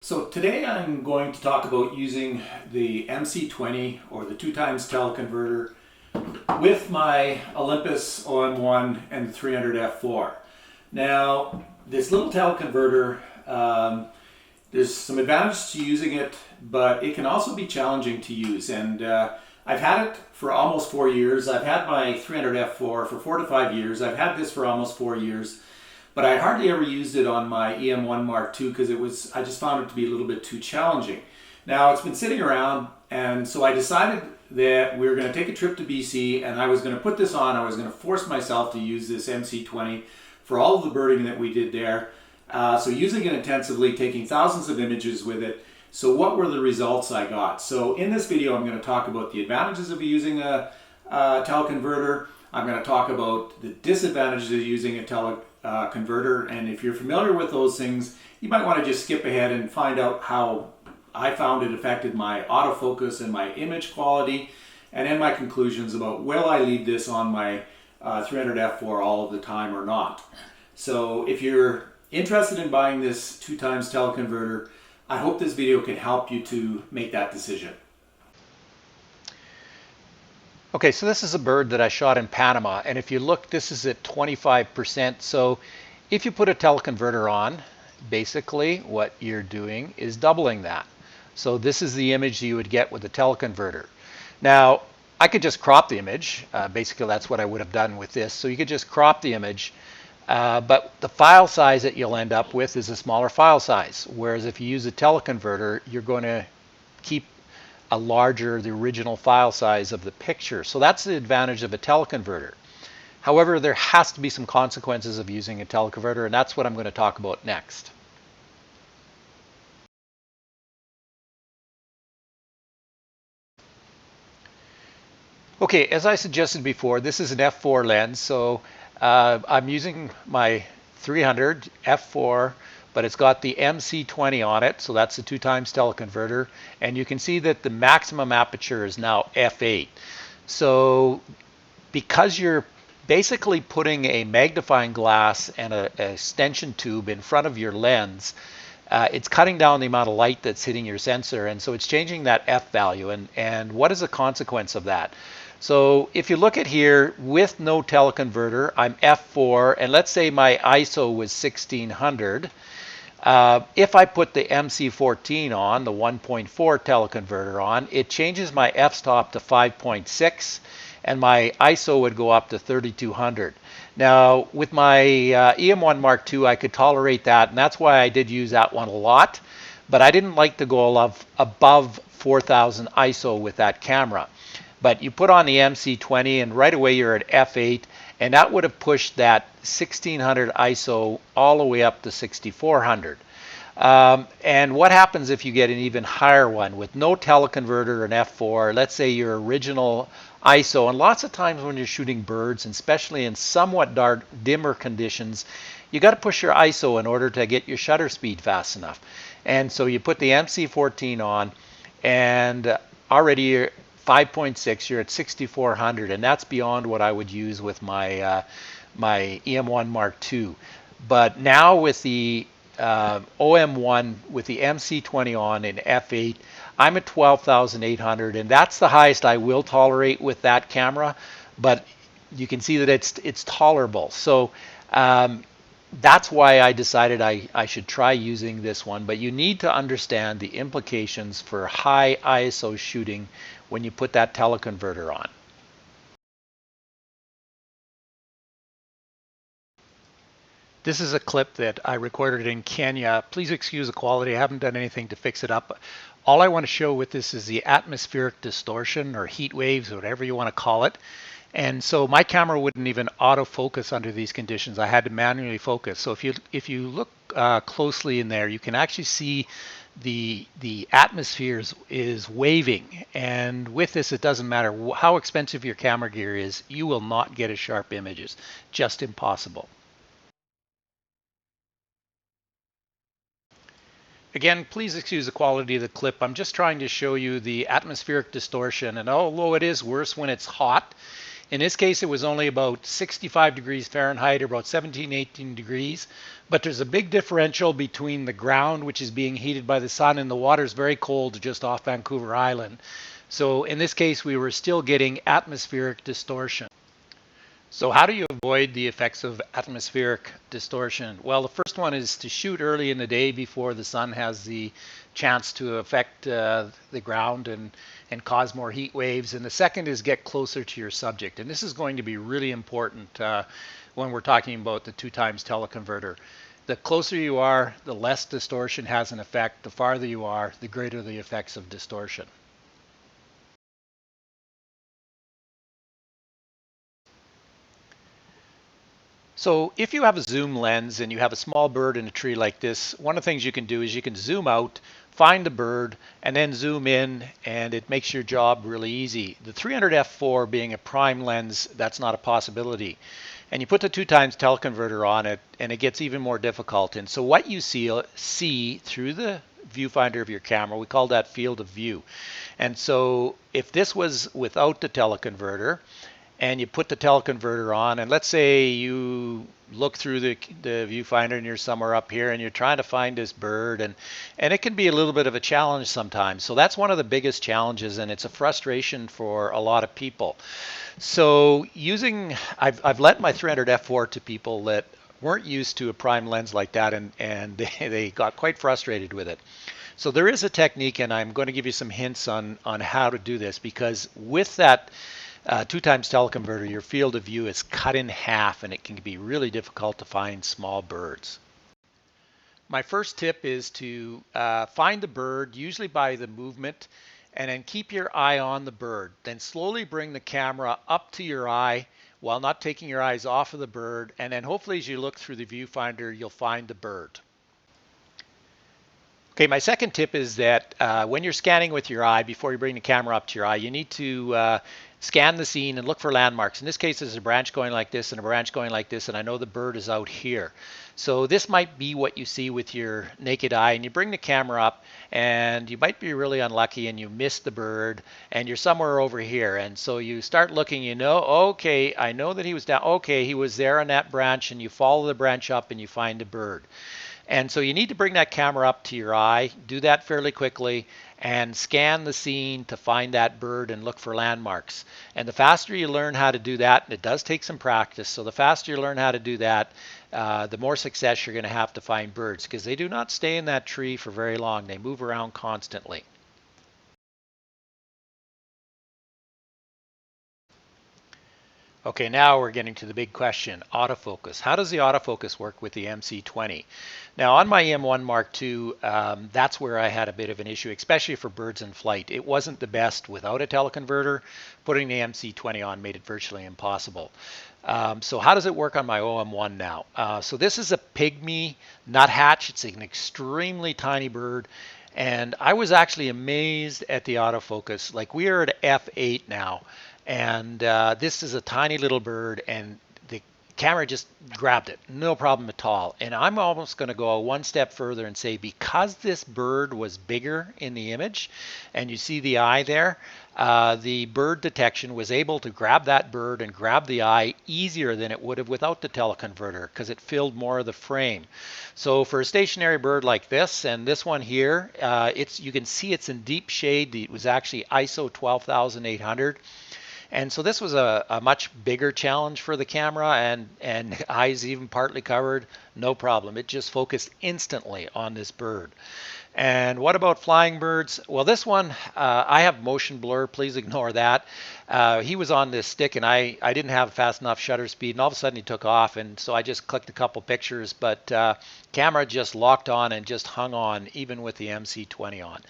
So today I'm going to talk about using the MC20 or the 2x teleconverter with my Olympus OM1 and 300 F4. Now this little teleconverter, there's some advantages to using it, but it can also be challenging to use. And I've had it for almost 4 years. I've had my 300 F4 for 4 to 5 years. I've had this for almost 4 years. But I hardly ever used it on my EM1 Mark II because I just found it to be a little bit too challenging. Now it's been sitting around, and so I decided that we were going to take a trip to BC and I was going to put this on. I was going to force myself to use this MC20 for all of the birding that we did there. So using it intensively, taking thousands of images with it. So what were the results I got? So in this video I'm going to talk about the advantages of using a teleconverter. I'm going to talk about the disadvantages of using a teleconverter, and if you're familiar with those things, you might want to just skip ahead and find out how I found it affected my autofocus and my image quality, and then my conclusions about will I leave this on my 300 F4 all of the time or not. So if you're interested in buying this 2x teleconverter, I hope this video can help you to make that decision. Okay, so this is a bird that I shot in Panama, and if you look, this is at 25%. So if you put a teleconverter on, basically what you're doing is doubling that. So this is the image you would get with a teleconverter. Now, I could just crop the image. Basically, that's what I would have done with this. So you could just crop the image, but the file size that you'll end up with is a smaller file size. Whereas if you use a teleconverter, you're going to keep the original file size of the picture. So that's the advantage of a teleconverter. However, there has to be some consequences of using a teleconverter, and that's what I'm going to talk about next. Okay, as I suggested before, this is an f4 lens, so I'm using my 300 f4, but it's got the MC20 on it, so that's the 2x teleconverter, and you can see that the maximum aperture is now f8. So because you're basically putting a magnifying glass and an extension tube in front of your lens, it's cutting down the amount of light that's hitting your sensor, and so it's changing that f value. And what is the consequence of that? So if you look at here, with no teleconverter, I'm f4, and let's say my ISO was 1600. If I put the MC14 on, the 1.4 teleconverter on, it changes my f-stop to 5.6, and my ISO would go up to 3200. Now, with my EM1 Mark II, I could tolerate that, and that's why I did use that one a lot, but I didn't like to go above 4000 ISO with that camera. But you put on the MC20 and right away you're at f8, and that would have pushed that 1600 ISO all the way up to 6400. And what happens if you get an even higher one with no teleconverter and f4, let's say your original ISO, and lots of times when you're shooting birds, and especially in somewhat dark, dimmer conditions, you got to push your ISO in order to get your shutter speed fast enough. And so you put the MC14 on, and already you're 5.6, you're at 6400, and that's beyond what I would use with my my EM1 Mark II. But now with the OM1 with the MC20 on in f8, I'm at 12,800, and that's the highest I will tolerate with that camera. But you can see that it's tolerable. So that's why I decided I should try using this one. But you need to understand the implications for high ISO shooting when you put that teleconverter on. This is a clip that I recorded in Kenya. Please excuse the quality. I haven't done anything to fix it up. All I want to show with this is the atmospheric distortion, or heat waves, or whatever you want to call it. And so my camera wouldn't even autofocus under these conditions. I had to manually focus. So if you look closely in there, you can actually see the atmosphere is waving. And with this, it doesn't matter how expensive your camera gear is, you will not get as sharp images. Just impossible. Again, please excuse the quality of the clip. I'm just trying to show you the atmospheric distortion. And although it is worse when it's hot, In this case, it was only about 65 degrees Fahrenheit, or about 17, 18 degrees. But there's a big differential between the ground, which is being heated by the sun, and the water is very cold just off Vancouver Island. So in this case, we were still getting atmospheric distortion. So how do you avoid the effects of atmospheric distortion? Well, the first one is to shoot early in the day before the sun has the chance to affect the ground and cause more heat waves. And the second is get closer to your subject. And this is going to be really important when we're talking about the 2x teleconverter. The closer you are, the less distortion has an effect. The farther you are, the greater the effects of distortion. So if you have a zoom lens and you have a small bird in a tree like this, one of the things you can do is you can zoom out, find the bird, and then zoom in, and it makes your job really easy. The 300 f4 being a prime lens, that's not a possibility. And you put the 2x teleconverter on it, and it gets even more difficult. And so what you see through the viewfinder of your camera, we call that field of view. And so if this was without the teleconverter, and you put the teleconverter on, and let's say you look through the viewfinder and you're somewhere up here and you're trying to find this bird, and it can be a little bit of a challenge sometimes. So that's one of the biggest challenges, and it's a frustration for a lot of people. So I've lent my 300 f4 to people that weren't used to a prime lens like that, and they got quite frustrated with it. So there is a technique, and I'm going to give you some hints on how to do this, because with that 2x teleconverter, your field of view is cut in half, and it can be really difficult to find small birds. My first tip is to find the bird, usually by the movement, and then keep your eye on the bird. Then slowly bring the camera up to your eye while not taking your eyes off of the bird, and then hopefully as you look through the viewfinder, you'll find the bird. Okay, my second tip is that when you're scanning with your eye, before you bring the camera up to your eye, you need to scan the scene and look for landmarks. In this case, there's a branch going like this and a branch going like this, and I know the bird is out here. So this might be what you see with your naked eye, and you bring the camera up, and you might be really unlucky and you miss the bird, and you're somewhere over here. And so you start looking, you know, okay, I know that he was down, okay, he was there on that branch, and you follow the branch up and you find a bird. And so you need to bring that camera up to your eye, do that fairly quickly, and scan the scene to find that bird and look for landmarks. And the faster you learn how to do that, and it does take some practice, so the faster you learn how to do that, the more success you're going to have to find birds, because they do not stay in that tree for very long. They move around constantly. Okay, now we're getting to the big question, autofocus. How does the autofocus work with the MC20? Now on my M1 Mark II, that's where I had a bit of an issue, especially for birds in flight. It wasn't the best without a teleconverter. Putting the MC20 on made it virtually impossible. So how does it work on my OM1 now? So this is a pygmy nuthatch. It's an extremely tiny bird. And I was actually amazed at the autofocus. Like, we are at f8 now. And this is a tiny little bird, and the camera just grabbed it, no problem at all. And I'm almost going to go one step further and say, because this bird was bigger in the image, and you see the eye there, the bird detection was able to grab that bird and grab the eye easier than it would have without the teleconverter, because it filled more of the frame. So for a stationary bird like this, and this one here, you can see it's in deep shade. It was actually ISO 12,800. And so this was a much bigger challenge for the camera, and eyes even partly covered, no problem. It just focused instantly on this bird. And what about flying birds? Well, this one, I have motion blur. Please ignore that. He was on this stick, and I didn't have fast enough shutter speed, and all of a sudden he took off, and so I just clicked a couple pictures, but camera just locked on and just hung on, even with the MC20 on.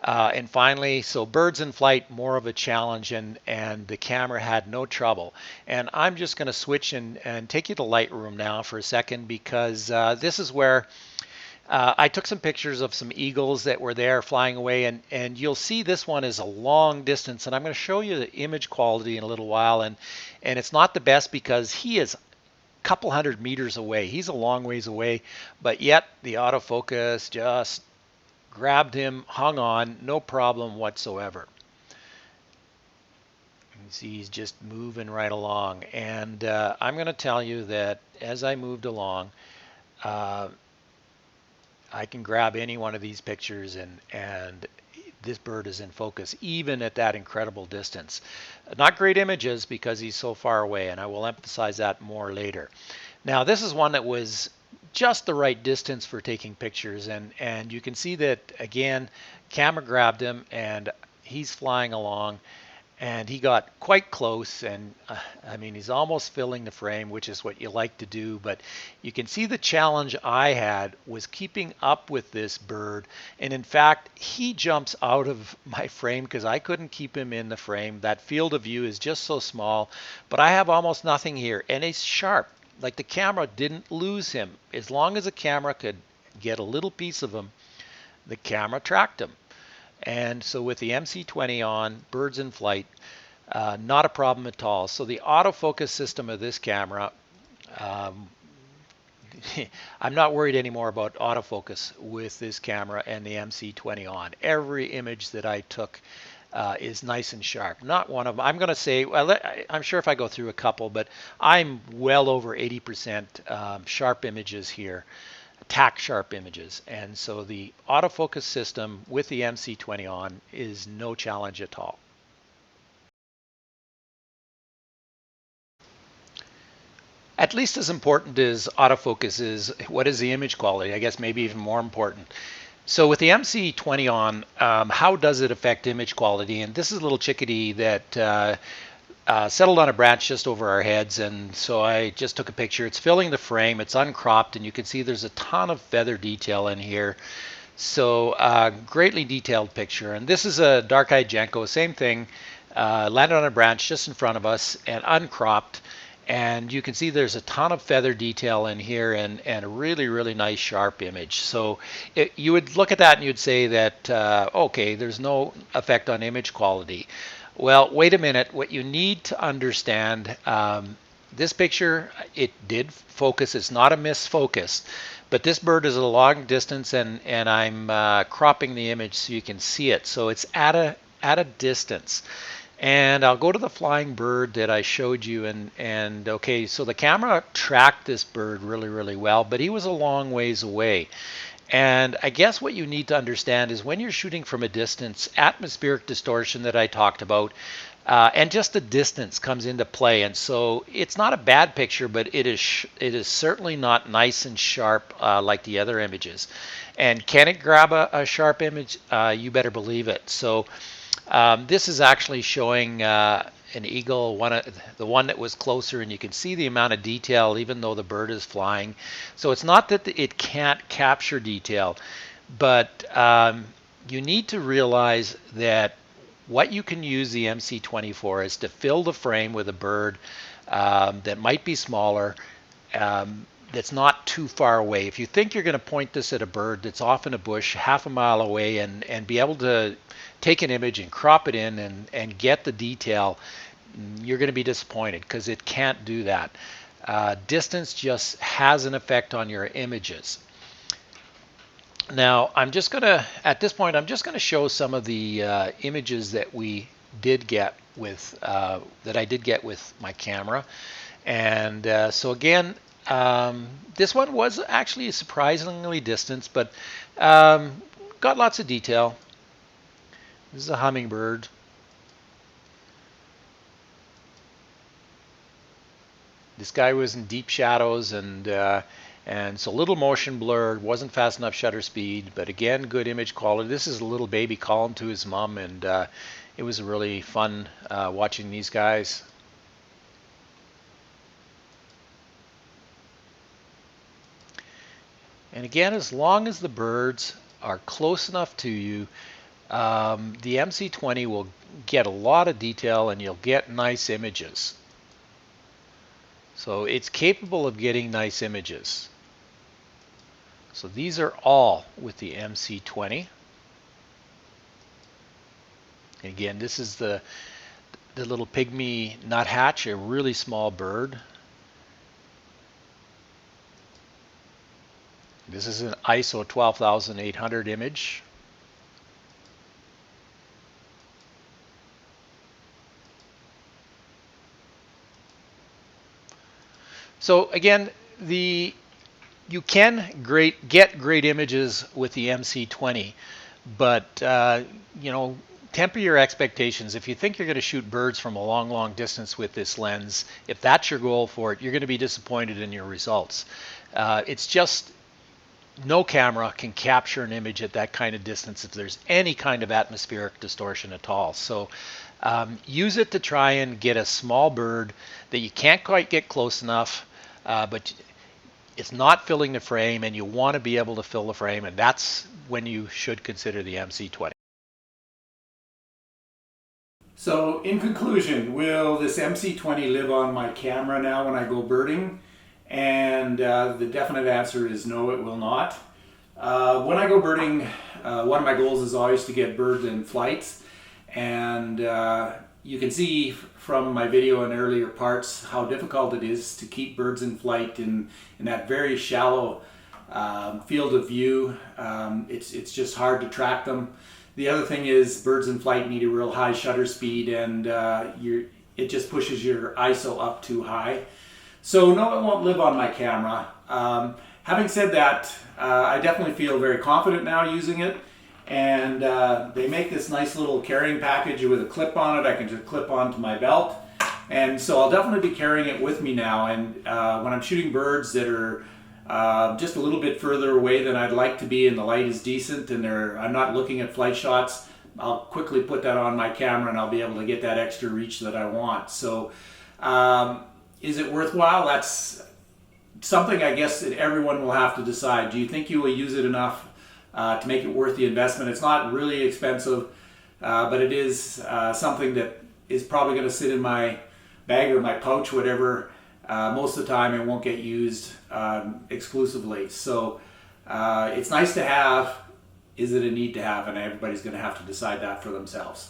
And finally, so birds in flight, more of a challenge, and the camera had no trouble. And I'm just going to switch and take you to Lightroom now for a second, because this is where I took some pictures of some eagles that were there flying away, and you'll see this one is a long distance, and I'm going to show you the image quality in a little while, and it's not the best because he is a couple hundred meters away. He's a long ways away, but yet the autofocus just grabbed him, hung on, no problem whatsoever. You see he's just moving right along, and I'm going to tell you that as I moved along, uh, I can grab any one of these pictures and this bird is in focus even at that incredible distance. Not great images because he's so far away, and I will emphasize that more later. Now this is one that was just the right distance for taking pictures, and you can see that again, camera grabbed him and he's flying along, and he got quite close, and I mean he's almost filling the frame, which is what you like to do, but you can see the challenge I had was keeping up with this bird, and in fact he jumps out of my frame because I couldn't keep him in the frame. That field of view is just so small, but I have almost nothing here, and he's sharp. Like the camera didn't lose him. As long as the camera could get a little piece of him, the camera tracked him. And so with the MC20 on, birds in flight, not a problem at all. So the autofocus system of this camera, um, I'm not worried anymore about autofocus with this camera and the MC20 on. Every image that I took is nice and sharp. Not one of them. I'm going to say, well, I'm sure if I go through a couple, but I'm well over 80% sharp images here, tack sharp images. And so the autofocus system with the MC20 on is no challenge at all. At least as important as autofocus is what is the image quality, I guess maybe even more important. So with the MC20 on, how does it affect image quality? And this is a little chickadee that settled on a branch just over our heads, and so I just took a picture. It's filling the frame, it's uncropped, and you can see there's a ton of feather detail in here. So greatly detailed picture. And this is a dark-eyed Janko, same thing, landed on a branch just in front of us and uncropped. And you can see there's a ton of feather detail in here, and a really, really nice sharp image. So you would look at that and you'd say that, okay, there's no effect on image quality. Well, wait a minute. What you need to understand, this picture, it did focus. It's not a misfocus. But this bird is at a long distance, and I'm cropping the image so you can see it. So it's at a distance. And I'll go to the flying bird that I showed you, and okay, so the camera tracked this bird really, really well, but he was a long ways away. And I guess what you need to understand is when you're shooting from a distance, atmospheric distortion that I talked about, and just the distance comes into play. And so it's not a bad picture, but it is certainly not nice and sharp like the other images. And can it grab a sharp image? You better believe it. So this is actually showing an eagle, the one that was closer, and you can see the amount of detail even though the bird is flying. So it's not that it can't capture detail, but you need to realize that what you can use the MC20 for is to fill the frame with a bird that might be smaller, that's not too far away. If you think you're going to point this at a bird that's off in a bush half a mile away and be able to take an image and crop it in and get the detail, you're going to be disappointed because it can't do that. Distance just has an effect on your images. Now, I'm just going to, at this point, I'm just going to show some of the images that we did get with, that I did get with my camera. And so again, this one was actually surprisingly distant, but got lots of detail. This is a hummingbird. This guy was in deep shadows, and so little motion blur, wasn't fast enough shutter speed, but again, good image quality. This is a little baby calling to his mom, and it was really fun watching these guys. And again, as long as the birds are close enough to you, the MC20 will get a lot of detail and you'll get nice images. So it's capable of getting nice images. So these are all with the MC20. And again, this is the little pygmy nuthatch, a really small bird. This is an ISO 12,800 image. So again, you can get great images with the MC20, but you know, temper your expectations. If you think you're going to shoot birds from a long, long distance with this lens, if that's your goal for it, you're going to be disappointed in your results. It's just no camera can capture an image at that kind of distance if there's any kind of atmospheric distortion at all. So use it to try and get a small bird that you can't quite get close enough, but it's not filling the frame, and you want to be able to fill the frame, and that's when you should consider the MC20. So in conclusion, will this MC20 live on my camera now when I go birding? And the definite answer is no, it will not. When I go birding, one of my goals is always to get birds in flights. And you can see from my video in earlier parts how difficult it is to keep birds in flight in that very shallow field of view. It's just hard to track them. The other thing is birds in flight need a real high shutter speed, and it just pushes your ISO up too high. So no, it won't live on my camera. Having said that, I definitely feel very confident now using it. And they make this nice little carrying package with a clip on it. I can just clip onto my belt. And so I'll definitely be carrying it with me now. And when I'm shooting birds that are just a little bit further away than I'd like to be and the light is decent and I'm not looking at flight shots, I'll quickly put that on my camera and I'll be able to get that extra reach that I want. So is it worthwhile? That's something I guess that everyone will have to decide. Do you think you will use it enough to make it worth the investment? It's not really expensive, but it is something that is probably going to sit in my bag or my pouch, whatever, most of the time and won't get used exclusively. So it's nice to have. Is it a need to have? And everybody's going to have to decide that for themselves.